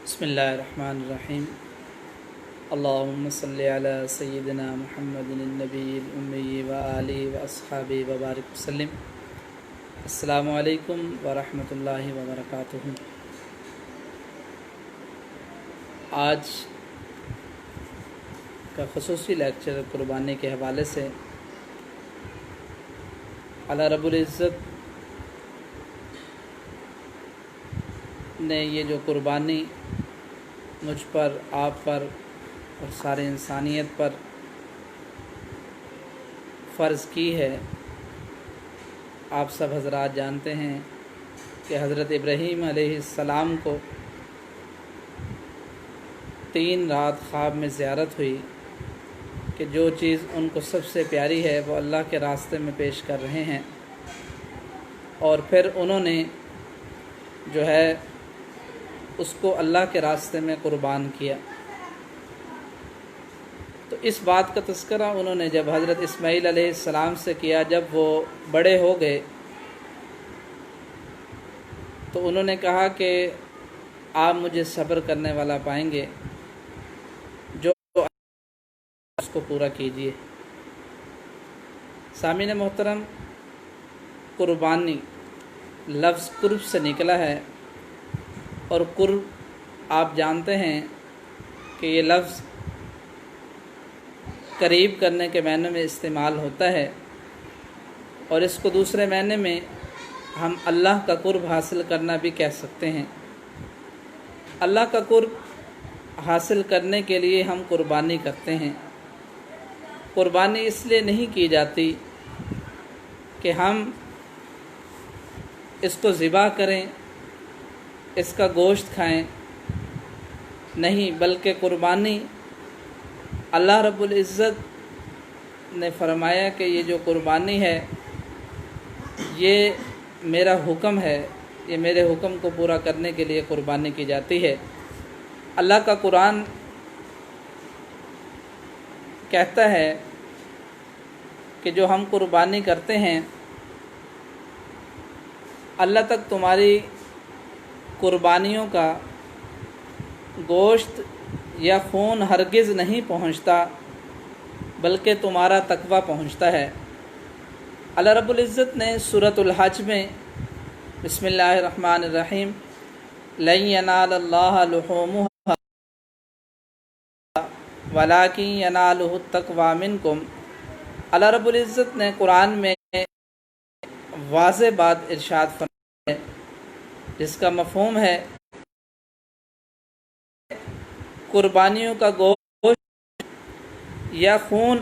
بسم اللہ الرحمن الرحیم اللہم صلی علی سیدنا محمد النبی الامی و آلہ و اصحابہ وبارک وسلم۔ السلام علیکم ورحمۃ اللہ وبرکاتہ۔ آج کا خصوصی لیکچر قربانی کے حوالے سے اللہ رب العزت نے یہ جو قربانی مجھ پر، آپ پر اور سارے انسانیت پر فرض کی ہے، آپ سب حضرات جانتے ہیں کہ حضرت ابراہیم علیہ السلام کو 3 رات خواب میں زیارت ہوئی کہ جو چیز ان کو سب سے پیاری ہے وہ اللہ کے راستے میں پیش کر رہے ہیں، اور پھر انہوں نے جو ہے اس کو اللہ کے راستے میں قربان کیا۔ تو اس بات کا تذکرہ انہوں نے جب حضرت اسماعیل علیہ السلام سے کیا، جب وہ بڑے ہو گئے تو انہوں نے کہا کہ آپ مجھے صبر کرنے والا پائیں گے، جو اس کو پورا کیجیے۔ سامعین محترم، قربانی لفظ قرب سے نکلا ہے، اور قرب آپ جانتے ہیں کہ یہ لفظ قریب کرنے کے معنی میں استعمال ہوتا ہے، اور اس کو دوسرے معنی میں ہم اللہ کا قرب حاصل کرنا بھی کہہ سکتے ہیں۔ اللہ کا قرب حاصل کرنے کے لیے ہم قربانی کرتے ہیں۔ قربانی اس لیے نہیں کی جاتی کہ ہم اس کو ذبح کریں، اس کا گوشت کھائیں، نہیں، بلکہ قربانی اللہ رب العزت نے فرمایا کہ یہ جو قربانی ہے یہ میرا حکم ہے، یہ میرے حکم کو پورا کرنے کے لیے قربانی کی جاتی ہے۔ اللہ کا قرآن کہتا ہے کہ جو ہم قربانی کرتے ہیں، اللہ تک تمہاری قربانیوں کا گوشت یا خون ہرگز نہیں پہنچتا، بلکہ تمہارا تقویٰ پہنچتا ہے۔ اللہ رب العزت نے سورۃ الحج میں بسم اللہ الرحمن الرحیم لن ینال اللہ لحومها ولکن ینالہ التقویٰ منکم، اللہ رب العزت نے قرآن میں واضح بات ارشاد فرمائی ہے، جس کا مفہوم ہے قربانیوں کا گوشت یا خون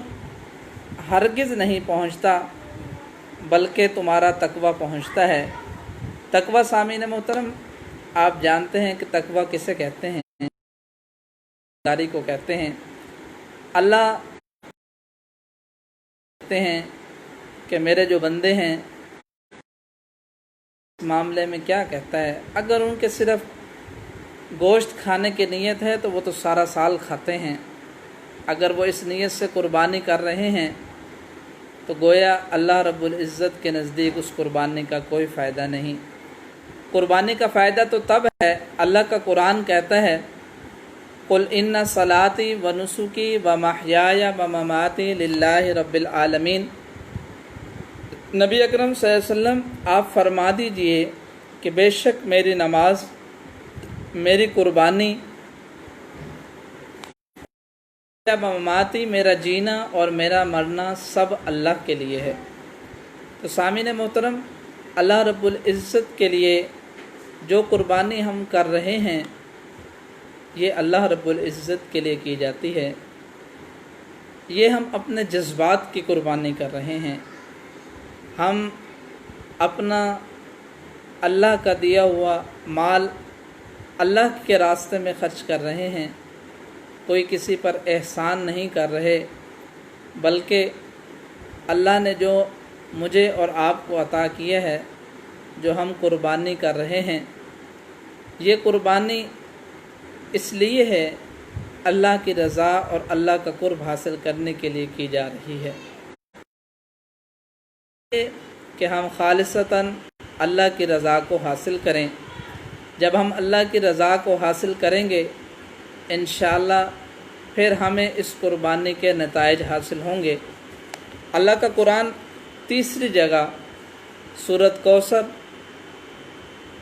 ہرگز نہیں پہنچتا، بلکہ تمہارا تقویٰ پہنچتا ہے۔ تقویٰ سامعین محترم، آپ جانتے ہیں کہ تقویٰ کسے کہتے ہیں؟ داری کو کہتے ہیں۔ اللہ کہتے ہیں کہ میرے جو بندے ہیں اس معاملے میں کیا کہتا ہے، اگر ان کے صرف گوشت کھانے کی نیت ہے تو وہ تو سارا سال کھاتے ہیں، اگر وہ اس نیت سے قربانی کر رہے ہیں تو گویا اللہ رب العزت کے نزدیک اس قربانی کا کوئی فائدہ نہیں۔ قربانی کا فائدہ تو تب ہے، اللہ کا قرآن کہتا ہے قل ان صلاتی و نسکی و محیای و مماتی للہ رب العالمین، نبی اکرم صلی اللہ علیہ وسلم آپ فرما دیجئے کہ بے شک میری نماز، میری قربانی، مماتی، میرا جینا اور میرا مرنا سب اللہ کے لیے ہے۔ تو سامعین محترم، اللہ رب العزت کے لیے جو قربانی ہم کر رہے ہیں یہ اللہ رب العزت کے لیے کی جاتی ہے، یہ ہم اپنے جذبات کی قربانی کر رہے ہیں، ہم اپنا اللہ کا دیا ہوا مال اللہ کے راستے میں خرچ کر رہے ہیں، کوئی کسی پر احسان نہیں کر رہے، بلکہ اللہ نے جو مجھے اور آپ کو عطا کیا ہے، جو ہم قربانی کر رہے ہیں، یہ قربانی اس لیے ہے اللہ کی رضا اور اللہ کا قرب حاصل کرنے کے لیے کی جا رہی ہے، کہ ہم خالصتاً اللہ کی رضا کو حاصل کریں، جب ہم اللہ کی رضا کو حاصل کریں گے انشاءاللہ پھر ہمیں اس قربانی کے نتائج حاصل ہوں گے۔ اللہ کا قرآن تیسری جگہ سورۃ کوثر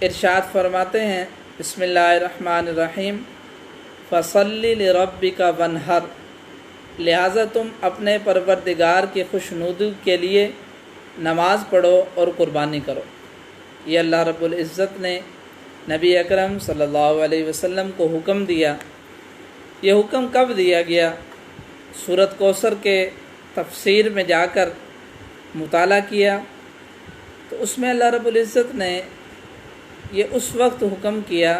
ارشاد فرماتے ہیں، بسم اللہ الرحمن الرحیم، فصلی لربک وانحر، لہٰذا تم اپنے پروردگار کی خوشنودی کے لیے نماز پڑھو اور قربانی کرو۔ یہ اللہ رب العزت نے نبی اکرم صلی اللہ علیہ وسلم کو حکم دیا۔ یہ حکم کب دیا گیا؟ سورۃ کوثر کے تفسیر میں جا کر مطالعہ کیا تو اس میں اللہ رب العزت نے یہ اس وقت حکم کیا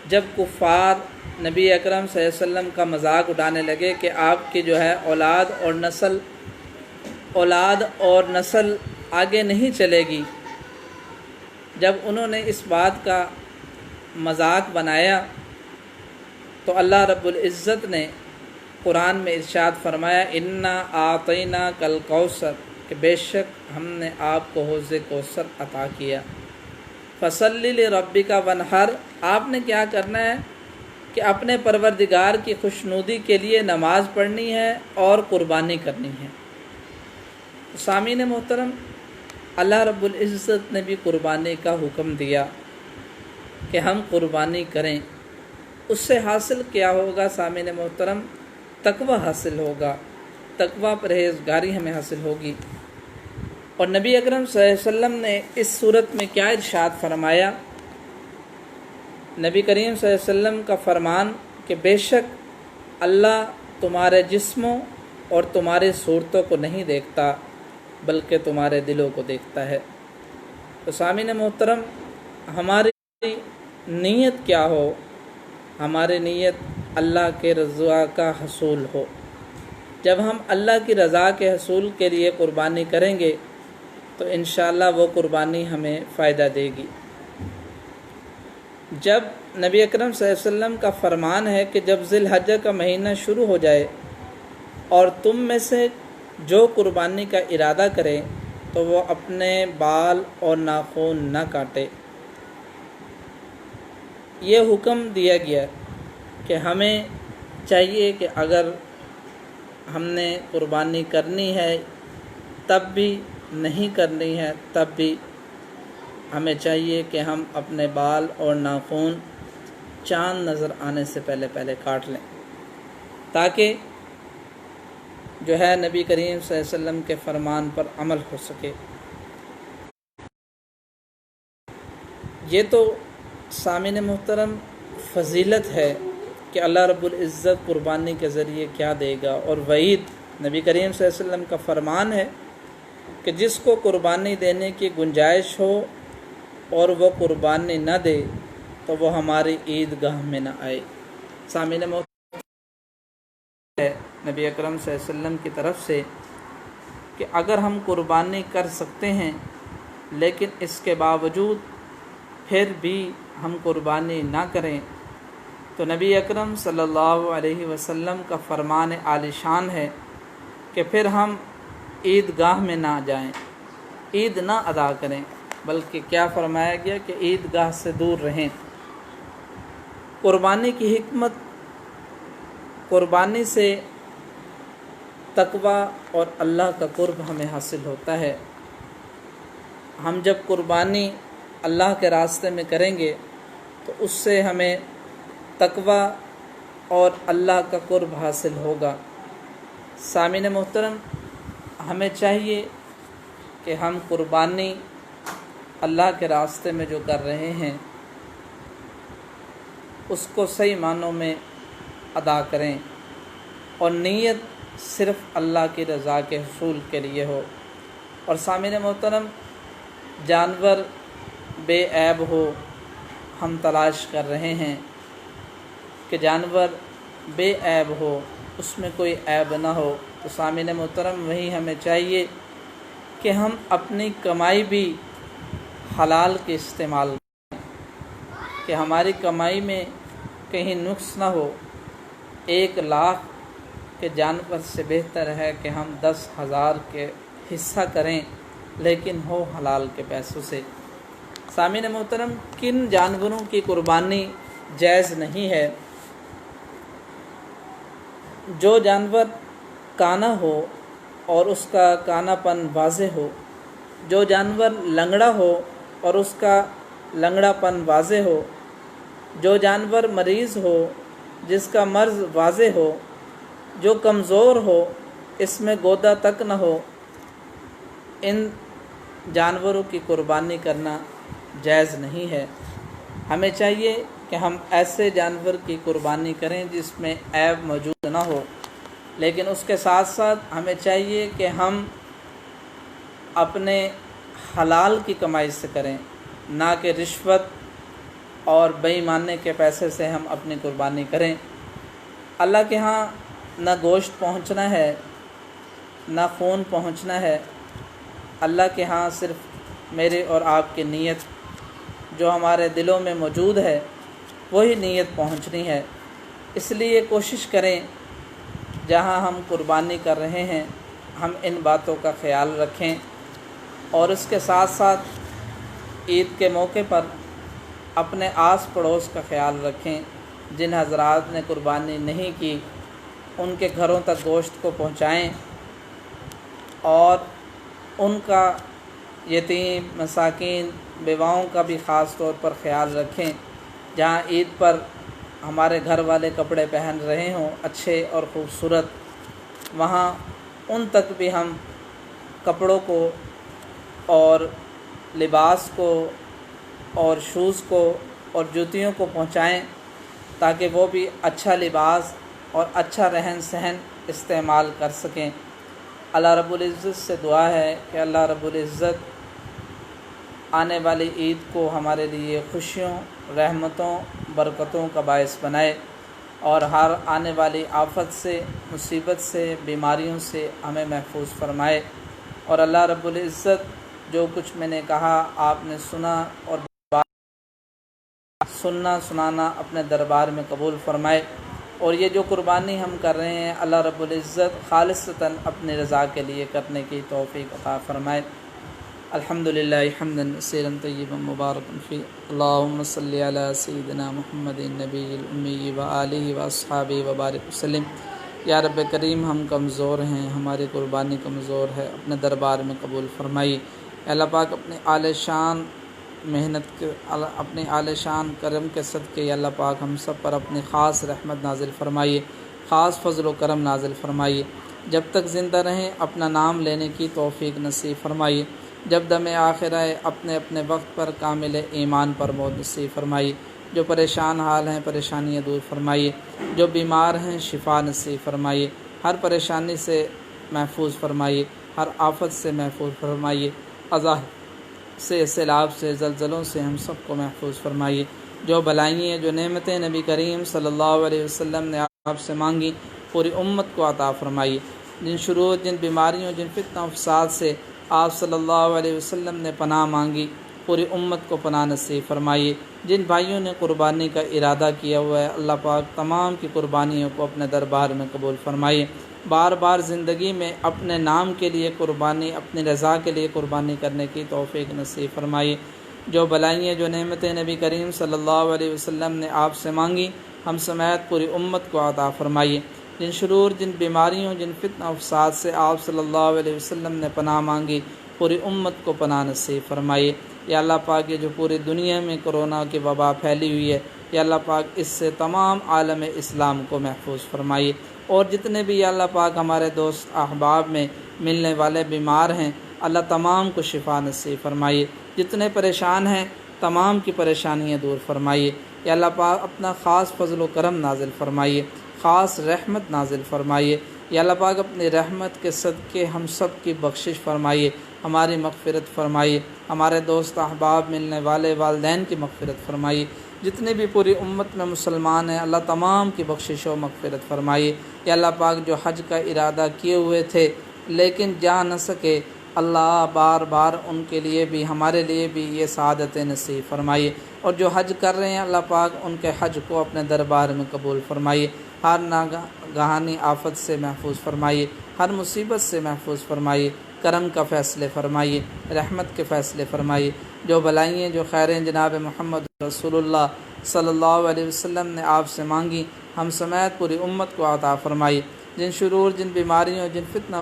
جب کفار نبی اکرم صلی اللہ علیہ وسلم کا مذاق اڑانے لگے کہ آپ کی جو ہے اولاد اور نسل آگے نہیں چلے گی۔ جب انہوں نے اس بات کا مذاق بنایا تو اللہ رب العزت نے قرآن میں ارشاد فرمایا، انا اعطیناک الکوثر، کہ بے شک ہم نے آپ کو حوض کوثر عطا کیا۔ فصلی لربک وانحر، آپ نے کیا کرنا ہے کہ اپنے پروردگار کی خوشنودی کے لیے نماز پڑھنی ہے اور قربانی کرنی ہے۔ سامعین محترم، اللہ رب العزت نے بھی قربانی کا حکم دیا کہ ہم قربانی کریں۔ اس سے حاصل کیا ہوگا سامعین محترم؟ تقوی حاصل ہوگا، تقوی پرہیزگاری ہمیں حاصل ہوگی۔ اور نبی اکرم صلی اللہ علیہ وسلم نے اس صورت میں کیا ارشاد فرمایا؟ نبی کریم صلی اللہ علیہ وسلم کا فرمان کہ بے شک اللہ تمہارے جسموں اور تمہاری صورتوں کو نہیں دیکھتا بلکہ تمہارے دلوں کو دیکھتا ہے۔ تو سامعین محترم، ہماری نیت کیا ہو؟ ہماری نیت اللہ کے رضا کا حصول ہو۔ جب ہم اللہ کی رضا کے حصول کے لیے قربانی کریں گے تو انشاءاللہ وہ قربانی ہمیں فائدہ دے گی۔ جب نبی اکرم صلی اللہ علیہ وسلم کا فرمان ہے کہ جب ذی الحجہ کا مہینہ شروع ہو جائے اور تم میں سے جو قربانی کا ارادہ کرے تو وہ اپنے بال اور ناخن نہ کاٹے۔ یہ حکم دیا گیا کہ ہمیں چاہیے کہ اگر ہم نے قربانی کرنی ہے تب بھی، نہیں کرنی ہے تب بھی، ہمیں چاہیے کہ ہم اپنے بال اور ناخن چاند نظر آنے سے پہلے کاٹ لیں تاکہ جو ہے نبی کریم صلی اللہ علیہ وسلم کے فرمان پر عمل ہو سکے۔ یہ تو سامعین محترم فضیلت ہے کہ اللہ رب العزت قربانی کے ذریعے کیا دے گا، اور وعید نبی کریم صلی اللہ علیہ وسلم کا فرمان ہے کہ جس کو قربانی دینے کی گنجائش ہو اور وہ قربانی نہ دے تو وہ ہماری عیدگاہ میں نہ آئے۔ سامعین محترم، ہے نبی اکرم صلی اللہ علیہ وسلم کی طرف سے کہ اگر ہم قربانی کر سکتے ہیں لیکن اس کے باوجود پھر بھی ہم قربانی نہ کریں تو نبی اکرم صلی اللہ علیہ وسلم کا فرمان عالی شان ہے کہ پھر ہم عیدگاہ میں نہ جائیں، عید نہ ادا کریں، بلکہ کیا فرمایا گیا کہ عیدگاہ سے دور رہیں۔ قربانی کی حکمت، قربانی سے تقوی اور اللہ کا قرب ہمیں حاصل ہوتا ہے۔ ہم جب قربانی اللہ کے راستے میں کریں گے تو اس سے ہمیں تقوی اور اللہ کا قرب حاصل ہوگا۔ سامعین محترم، ہمیں چاہیے کہ ہم قربانی اللہ کے راستے میں جو کر رہے ہیں اس کو صحیح معنوں میں ادا کریں اور نیت صرف اللہ کی رضا کے حصول کے لیے ہو۔ اور سامعین محترم، جانور بے عیب ہو، ہم تلاش کر رہے ہیں کہ جانور بے عیب ہو، اس میں کوئی عیب نہ ہو، تو سامعین محترم وہی ہمیں چاہیے کہ ہم اپنی کمائی بھی حلال کے استعمال کریں، کہ ہماری کمائی میں کہیں نقص نہ ہو۔ 1,00,000 کے جانور سے بہتر ہے کہ ہم 10,000 کے حصہ کریں لیکن ہو حلال کے پیسوں سے۔ سامعین محترم، کن جانوروں کی قربانی جائز نہیں ہے؟ جو جانور کانا ہو اور اس کا کانا پن واضح ہو، جو جانور لنگڑا ہو اور اس کا لنگڑا پن واضح ہو، جو جانور مریض ہو جس کا مرض واضح ہو، جو کمزور ہو اس میں گودا تک نہ ہو، ان جانوروں کی قربانی کرنا جائز نہیں ہے۔ ہمیں چاہیے کہ ہم ایسے جانور کی قربانی کریں جس میں عیب موجود نہ ہو، لیکن اس کے ساتھ ساتھ ہمیں چاہیے کہ ہم اپنے حلال کی کمائی سے کریں، نہ کہ رشوت اور بے ایمانی کے پیسے سے ہم اپنی قربانی کریں۔ اللہ کے ہاں نہ گوشت پہنچنا ہے نہ خون پہنچنا ہے، اللہ کے ہاں صرف میرے اور آپ کی نیت جو ہمارے دلوں میں موجود ہے وہی نیت پہنچنی ہے۔ اس لیے کوشش کریں جہاں ہم قربانی کر رہے ہیں ہم ان باتوں کا خیال رکھیں، اور اس کے ساتھ ساتھ عید کے موقع پر اپنے آس پڑوس کا خیال رکھیں۔ جن حضرات نے قربانی نہیں کی ان کے گھروں تک گوشت کو پہنچائیں، اور ان کا یتیم مساکین بیواؤں کا بھی خاص طور پر خیال رکھیں۔ جہاں عید پر ہمارے گھر والے کپڑے پہن رہے ہوں اچھے اور خوبصورت، وہاں ان تک بھی ہم کپڑوں کو اور لباس کو اور شوز کو اور جوتیوں کو پہنچائیں تاکہ وہ بھی اچھا لباس اور اچھا رہن سہن استعمال کر سکیں۔ اللہ رب العزت سے دعا ہے کہ اللہ رب العزت آنے والی عید کو ہمارے لیے خوشیوں، رحمتوں، برکتوں کا باعث بنائے، اور ہر آنے والی آفت سے، مصیبت سے، بیماریوں سے ہمیں محفوظ فرمائے۔ اور اللہ رب العزت جو کچھ میں نے کہا آپ نے سنا، اور سننا سنانا اپنے دربار میں قبول فرمائے، اور یہ جو قربانی ہم کر رہے ہیں اللہ رب العزت خالصتاً اپنی رضا کے لیے کرنے کی توفیق عطا فرمائے۔ الحمدللہ حمدا کثیرا طیبا مبارکا فی، اللہم صلی علی سیدنا محمد النبی الامی وآلہ واصحابہ وبارک وسلم۔ یا رب کریم ہم کمزور ہیں، ہماری قربانی کمزور ہے، اپنے دربار میں قبول فرمائی۔ اللہ پاک اپنے اعلی شان محنت کے، اپنے اعلی شان کرم کے صدقے اللہ پاک ہم سب پر اپنی خاص رحمت نازل فرمائیے، خاص فضل و کرم نازل فرمائیے۔ جب تک زندہ رہیں اپنا نام لینے کی توفیق نصیب فرمائیے، جب دم آخر آئے اپنے اپنے وقت پر کامل ایمان پر موت نصیب فرمائیے۔ جو پریشان حال ہیں پریشانیاں دور فرمائیے، جو بیمار ہیں شفا نصیب فرمائیے، ہر پریشانی سے محفوظ فرمائیے، ہر آفت سے محفوظ فرمائیے، قضا سے، سیلاب سے، زلزلوں سے ہم سب کو محفوظ فرمائیے۔ جو بلائیں، جو نعمتیں نبی کریم صلی اللہ علیہ وسلم نے آپ سے مانگی پوری امت کو عطا فرمائیے۔ جن شرور، جن بیماریوں، جن فتنہ و فساد سے آپ صلی اللہ علیہ وسلم نے پناہ مانگی پوری امت کو پناہ نصیب فرمائیے۔ جن بھائیوں نے قربانی کا ارادہ کیا ہوا ہے اللہ پاک تمام کی قربانیوں کو اپنے دربار میں قبول فرمائیے۔ بار بار زندگی میں اپنے نام کے لیے قربانی، اپنی رضا کے لیے قربانی کرنے کی توفیق نصیب فرمائیے۔ جو بلائیں، جو نعمتیں نبی کریم صلی اللہ علیہ وسلم نے آپ سے مانگی ہم سمیت پوری امت کو عطا فرمائیے۔ جن شرور، جن بیماریوں، جن فتنہ و فساد سے آپ صلی اللہ علیہ وسلم نے پناہ مانگی پوری امت کو پناہ نصیب فرمائیے۔ یا اللہ پاک یہ جو پوری دنیا میں کرونا کی وبا پھیلی ہوئی ہے یا اللہ پاک اس سے تمام عالم اسلام کو محفوظ فرمائیے، اور جتنے بھی یا اللہ پاک ہمارے دوست احباب میں ملنے والے بیمار ہیں اللہ تمام کو شفا نصیب فرمائیے۔ جتنے پریشان ہیں تمام کی پریشانیاں دور فرمائیے۔ یا اللہ پاک اپنا خاص فضل و کرم نازل فرمائیے، خاص رحمت نازل فرمائیے۔ یا اللہ پاک اپنی رحمت کے صدقے ہم سب کی بخشش فرمائیے، ہماری مغفرت فرمائیے، ہمارے دوست احباب ملنے والے والدین کی مغفرت فرمائیے۔ جتنے بھی پوری امت میں مسلمان ہیں اللہ تمام کی بخشش و مغفرت فرمائیے۔ یا اللہ پاک جو حج کا ارادہ کیے ہوئے تھے لیکن جا نہ سکے اللہ بار بار ان کے لیے بھی ہمارے لیے بھی یہ سعادت نصیب فرمائیے، اور جو حج کر رہے ہیں اللہ پاک ان کے حج کو اپنے دربار میں قبول فرمائیے۔ ہر ناگہانی آفت سے محفوظ فرمائیے، ہر مصیبت سے محفوظ فرمائیے، کرم کا فیصلے فرمائیے، رحمت کے فیصلے فرمائیے۔ جو بلائیں جو خیریں جناب محمد رسول اللہ صلی اللہ علیہ وسلم نے آپ سے مانگی، ہم سمیت پوری امت کو عطا فرمائیے۔ جن شرور، جن بیماریوں، جن فتنہ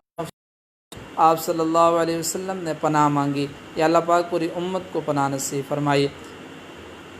آپ صلی اللہ علیہ وسلم نے پناہ مانگی، یا اللہ پاک پوری امت کو پناہ نصیب فرمائیے۔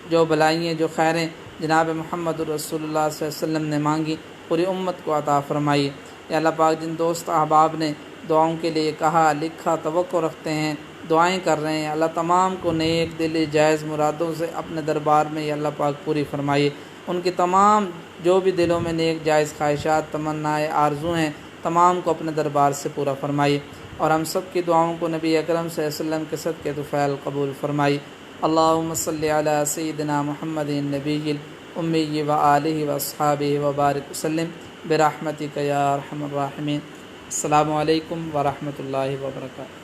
جو بلائیں جو خیریں جناب محمد رسول اللہ صلی اللہ علیہ وسلم نے مانگی، پوری امت کو عطا فرمائیے۔ یا اللہ پاک جن دوست احباب نے دعاؤں کے لیے کہا، لکھا، توقع رکھتے ہیں، دعائیں کر رہے ہیں، اللہ تمام کو نیک دلی جائز مرادوں سے اپنے دربار میں یا اللہ پاک پوری فرمائیے۔ ان کی تمام جو بھی دلوں میں نیک جائز خواہشات، تمنائیں، آرزو ہیں، تمام کو اپنے دربار سے پورا فرمائیے، اور ہم سب کی دعاؤں کو نبی اکرم صلی اللہ علیہ وسلم کے صدقے طفیل قبول فرمائیے۔ اللہم صلی علی سیدنا محمد النبی الامی و آلہ و اصحابہ و بارک وسلم برحمتک یا ارحم الراحمین۔ السلام علیکم ورحمۃ اللہ وبرکاتہ۔